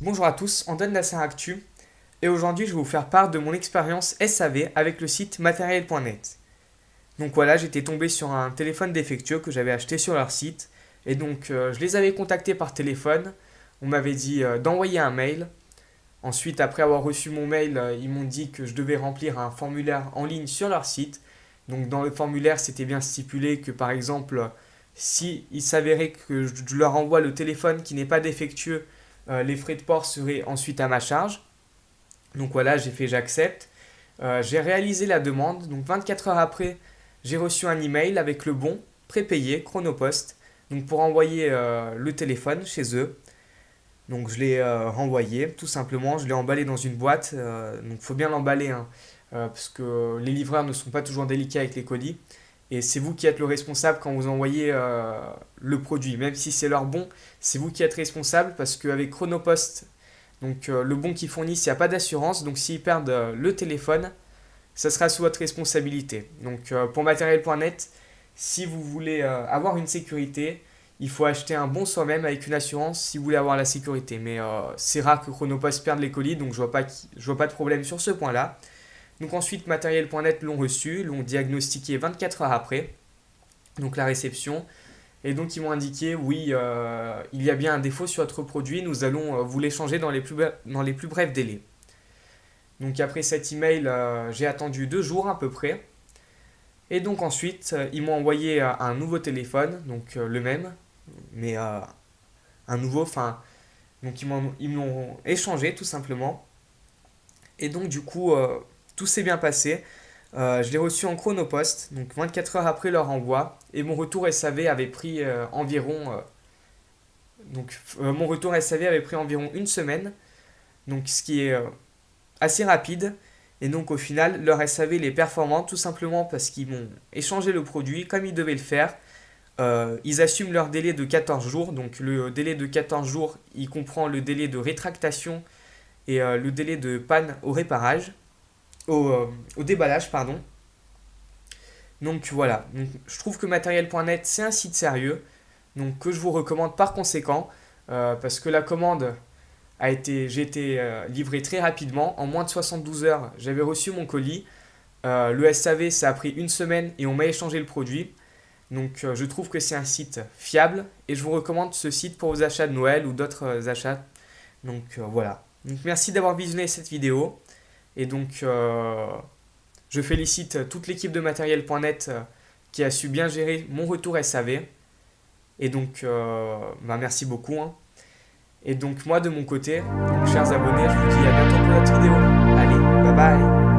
Bonjour à tous, Antoine d'Asseractu et aujourd'hui je vais vous faire part de mon expérience SAV avec le site matériel.net. Donc voilà, j'étais tombé sur un téléphone défectueux que j'avais acheté sur leur site et donc je les avais contactés par téléphone. On m'avait dit d'envoyer un mail. Ensuite, après avoir reçu mon mail, ils m'ont dit que je devais remplir un formulaire en ligne sur leur site. Donc dans le formulaire, c'était bien stipulé que par exemple, si il s'avérait que je leur envoie le téléphone qui n'est pas défectueux, les frais de port seraient ensuite à ma charge. Donc voilà, j'ai fait j'accepte. J'ai réalisé la demande. Donc 24 heures après, j'ai reçu un email avec le bon prépayé Chronopost. Donc pour envoyer le téléphone chez eux. Donc je l'ai renvoyé tout simplement. Je l'ai emballé dans une boîte. Donc il faut bien l'emballer hein, parce que les livreurs ne sont pas toujours délicats avec les colis. Et c'est vous qui êtes le responsable quand vous envoyez le produit. Même si c'est leur bon, c'est vous qui êtes responsable parce qu'avec Chronopost, donc le bon qu'ils fournissent, il n'y a pas d'assurance. Donc s'ils perdent le téléphone, ça sera sous votre responsabilité. Donc pour matériel.net, si vous voulez avoir une sécurité, il faut acheter un bon soi-même avec une assurance si vous voulez avoir la sécurité. Mais c'est rare que Chronopost perde les colis, donc je vois pas de problème sur ce point-là. Donc ensuite, matériel.net l'ont reçu, l'ont diagnostiqué 24 heures après, donc la réception. Et donc ils m'ont indiqué, oui, il y a bien un défaut sur votre produit, nous allons vous l'échanger dans les plus brefs délais. Donc après cet email, j'ai attendu 2 jours à peu près. Et donc ensuite, ils m'ont envoyé un nouveau téléphone, donc le même, mais un nouveau, enfin, donc ils me l'ont échangé tout simplement. Et donc du coup, tout s'est bien passé. Je l'ai reçu en chronopost, donc 24 heures après leur envoi, et mon retour SAV avait pris environ mon retour SAV avait pris environ une semaine, donc ce qui est assez rapide. Et donc au final, leur SAV est performant tout simplement parce qu'ils m'ont échangé le produit comme ils devaient le faire. Ils assument leur délai de 14 jours, donc le délai de 14 jours, il comprend le délai de rétractation et le délai de panne au réparage, au déballage, pardon. Donc voilà, donc, je trouve que matériel.net c'est un site sérieux, donc que je vous recommande par conséquent, parce que la commande j'ai été livré très rapidement, en moins de 72 heures j'avais reçu mon colis, le SAV ça a pris une semaine et on m'a échangé le produit, donc je trouve que c'est un site fiable et je vous recommande ce site pour vos achats de Noël ou d'autres achats, donc voilà. Donc merci d'avoir visionné cette vidéo et donc je félicite toute l'équipe de matériel.net qui a su bien gérer mon retour SAV. Et donc, merci beaucoup, hein. Et donc, moi, de mon côté, donc, chers abonnés, je vous dis à bientôt pour notre vidéo. Allez, bye bye.